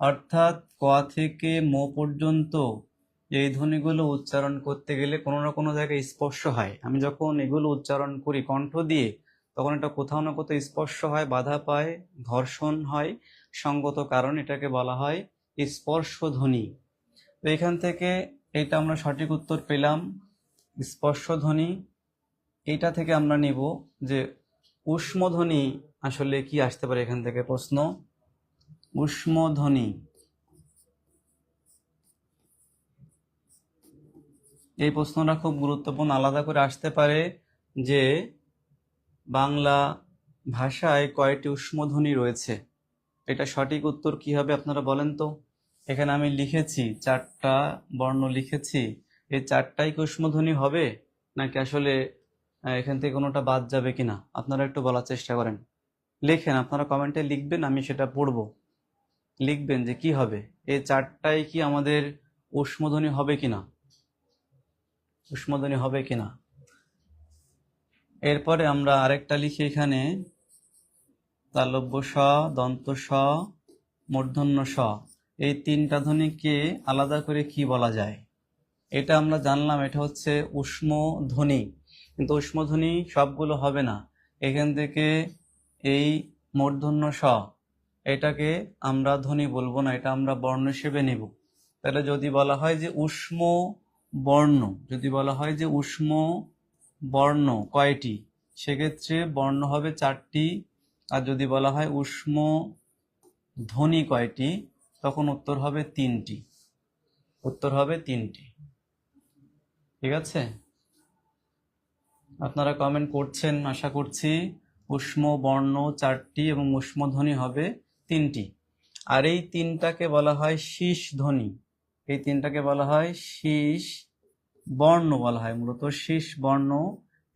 অর্থাৎ ক থেকে ম পর্যন্ত এই ধ্বনিগুলো উচ্চারণ করতে গেলে কোনো না কোনো জায়গায় স্পর্শ হয়। আমি যখন এগুলো উচ্চারণ করি কণ্ঠ দিয়ে, তখন এটা কোথাও না কোথাও স্পর্শ হয়, বাধা পায়, ঘর্ষণ হয়, সঙ্গত কারণ এটাকে বলা হয় স্পর্শ ধ্বনি। তো এখান থেকে এটা আমরা সঠিক উত্তর পেলাম, স্পর্শ ধ্বনি। এইটা থেকে আমরা নিব যে উষ্ম ধ্বনি আসলে কি আসতে পারে। এখান থেকে প্রশ্ন, উষ্ম ধ্বনি, এই প্রশ্নটা খুব গুরুত্বপূর্ণ। আলাদা করে আসতে পারে যে বাংলা ভাষায় কয়টি উষ্মধ্বনি রয়েছে। এটা সঠিক উত্তর কি হবে আপনারা বলেন তো। এখানে আমি লিখেছি 4টা বর্ণ লিখেছি, এই 4টাই কি উষ্মধ্বনি হবে নাকি আসলে এখান থেকে কোনোটা বাদ যাবে কিনা আপনারা একটু বলার চেষ্টা করেন। লেখেন, আপনারা কমেন্টে লিখবেন, আমি সেটা পড়ব। লিখবেন যে কি হবে, এই 4টাই কি আমাদের উষ্মধ্বনি হবে কিনা, উষ্মধ্বনি হবে কিনা। এরপরে আমরা আরেকটা লিখি এখানে, তালব্য স, দন্ত স, মূর্ধন্য স, এই 3টা ধ্বনিকে আলাদা করে কি বলা যায়। এটা আমরা জানলাম, এটা হচ্ছে উষ্ম ধ্বনি। কিন্তু উষ্ম ধ্বনি সবগুলো হবে না। এখান থেকে এই মূর্ধন্য স, এটাকে আমরা ধ্বনি বলবো না, এটা আমরা বর্ণ হিসেবে নেব। তাহলে যদি বলা হয় যে উষ্ম বর্ণ, যদি বলা হয় যে উষ্ম বর্ণ কয়টি, সেক্ষেত্রে বর্ণ হবে 4টি। আর যদি বলা হয় উষ্ম ধ্বনি কয়টি, তখন উত্তর হবে 3টি। উত্তর হবে 3টি। ঠিক আছে, আপনারা কমেন্ট করছেন আশা করছি। উষ্ম বর্ণ 4টি এবং উষ্ম ধ্বনি হবে 3টি। আর এই 3টাকে বলা হয় শীষ ধ্বনি। এই 3টাকে বলা হয় শীষ বর্ণ, বলা হয় মূলত শীষ বর্ণ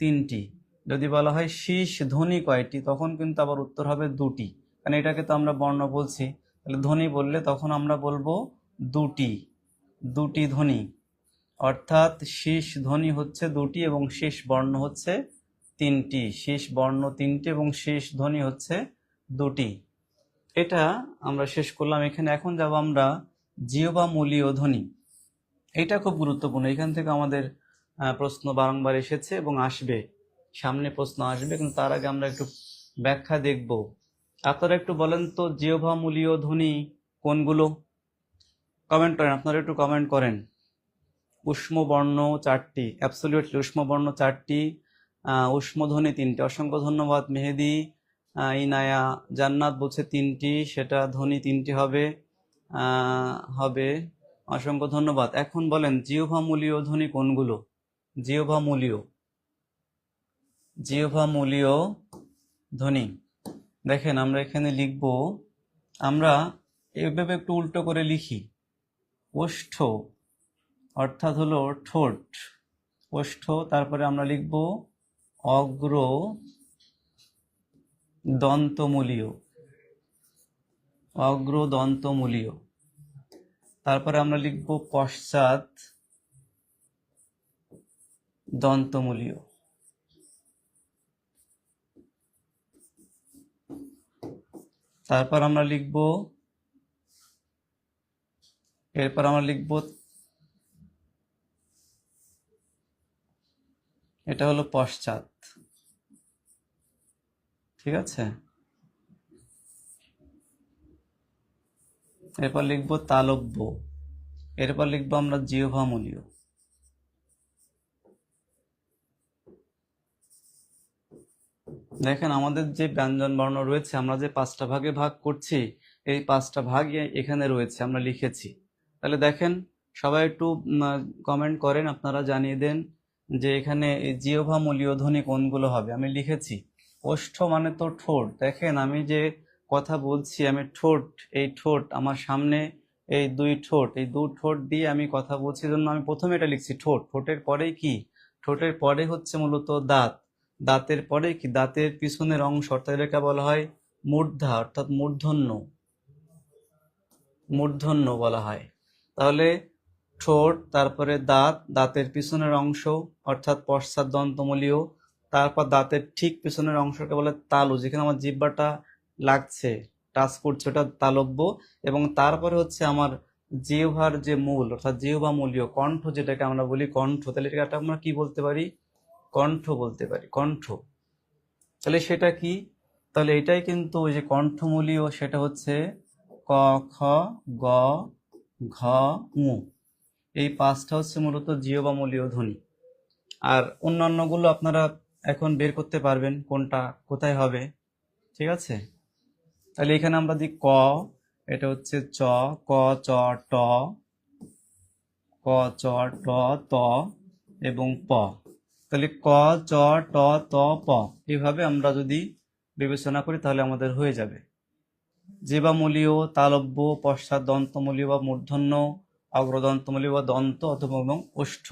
3টি। যদি বলা হয় শীষ ধ্বনি কয়টি, তখন কিন্তু আবার উত্তর হবে 2টি, কারণ এটাকে তো আমরা বর্ণ বলছি। তাহলে ধ্বনি বললে তখন আমরা বলবো 2টি, 2টি ধ্বনি। অর্থাৎ শীষ ধ্বনি হচ্ছে 2টি এবং শেষ বর্ণ হচ্ছে 3টি। শেষ বর্ণ 3টি এবং শেষ ধ্বনি হচ্ছে 2টি। এটা আমরা শেষ করলাম এখানে। এখন যাব আমরা জিহ্বামূলীয় ধ্বনি। এটা খুব গুরুত্বপূর্ণ। এখান থেকে আমাদের প্রশ্ন বারংবার এসেছে এবং আসবে, সামনে প্রশ্ন আসবে, কিন্তু তার আগে আমরা একটু ব্যাখ্যা দেখব। আপনারা একটু বলেন তো জিহ্বামূলীয় ধ্বনি কোনগুলো। কমেন্ট করেন, আপনারা একটু কমেন্ট করেন। উষ্ম বর্ণ 4টি, অ্যাবসলিউটলি উষ্ম বর্ণ 4টি, উষ্ম ধ্বনি 3টি। অসংখ্য ধন্যবাদ মেহেদি, ইনায়া, জান্নাত বলছে 3টি, সেটা ধ্বনি 3টি হবে। হবে, অসংখ্য ধন্যবাদ। এখন বলেন জিহ্বামূলীয় ধ্বনি কোনগুলো। জিহ্বামূলীয়, জিহ্বামূলীয় ধ্বনি দেখেন আমরা এখানে লিখব, আমরা এভাবে একটু উল্টো করে লিখি। ওষ্ঠ অর্থাৎ হলো ঠোঁট, ওষ্ঠ। তারপরে আমরা লিখব অগ্র দন্তমূলীয়, অগ্র দন্তমূলীয়। তারপরে আমরা লিখব পশ্চাৎ দন্তমূলীয়। তারপর আমরা লিখব, এরপর আমরা লিখব, এটা হলো পশ্চাৎ। ঠিক আছে, এরপর লিখব তালব্য, এরপর লিখব আমরা জিহ্বামূলীয়। দেখেন আমাদের যে ব্যঞ্জন বর্ণ রয়েছে, আমরা যে 5টা ভাগে ভাগ করছি, এই 5টা ভাগে এখানে রয়েছে, আমরা লিখেছি। তাহলে দেখেন সবাই একটু কমেন্ট করেন, আপনারা জানিয়ে দেন যে এখানে এই জিহ্বামূলীয় ধ্বনি কোনগুলো হবে। আমি লিখেছি ওষ্ঠ মানে তো ঠোঁট। দেখেন আমি যে কথা বলছি, আমি ঠোঁট, এই ঠোঁট আমার সামনে, এই 2 ঠোঁট, এই 2 ঠোঁট দিয়ে আমি কথা বলছি, জন্য আমি প্রথমে এটা লিখছি ঠোঁট। ঠোঁটের পরেই কি, ঠোঁটের পরে হচ্ছে মূলত দাঁত, দাঁতের পরে কি, দাঁতের পিছনের অংশ, অর্থাৎ এটাকে বলা হয় মূর্ধা, অর্থাৎ মূর্ধন্য, মূর্ধন্য বলা হয়। তাহলে ঠোঁট, তারপরে দাঁত, দাঁতের পিছনের অংশ অর্থাৎ পশ্চাৎ দন্তমূলীয়, তারপর দাঁতের ঠিক পিছনের অংশকে বলে তালু, যেখানে আমার জিহ্বাটা লাগছে, টাচ করছে ওটা তালব্য, এবং তারপরে হচ্ছে আমার জিহ্বার যে মূল অর্থাৎ জিহ্বা মূলীয় কণ্ঠ যেটাকে আমরা বলি কণ্ঠ, তাহলে এটাকে আমরা কি বলতে পারি? কণ্ঠ বলতে পারি, কণ্ঠ। তাহলে সেটা কি? তাহলে এটাই কিন্তু ওই যে কণ্ঠমূলীয়, সেটা হচ্ছে ক, খ, গ, ঘ, ঙ। এই পাঁচটা হচ্ছে মূলত জিহ্বামূলীয় ধ্বনি। আর অন্যান্যগুলো আপনারা এখন বের করতে পারবেন কোনটা কোথায় হবে, ঠিক আছে? তাহলে এখানে আমরা দিই ক, এটা হচ্ছে চ, ক চ ট, ক চ ট ত এবং প। তাহলে ক চ ট ত প, এইভাবে আমরা যদি বিবেচনা করি তাহলে আমাদের হয়ে যাবে জিহ্বামূলীয়, তালব্য, পশ্চাৎ দন্তমূলীয় বা মূর্ধন্য, অগ্রদন্তমূলীয় বা দন্ত অথবা এবং ওষ্ঠ।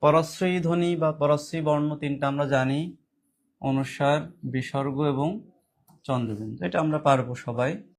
পরশ্রয়ী ধ্বনি বা পরশ্রয়ী বর্ণ তিনটা আমরা জানি, অনুস্বার, বিসর্গ এবং চন্দ্রবিন্দু। এটা আমরা পারবো সবাই।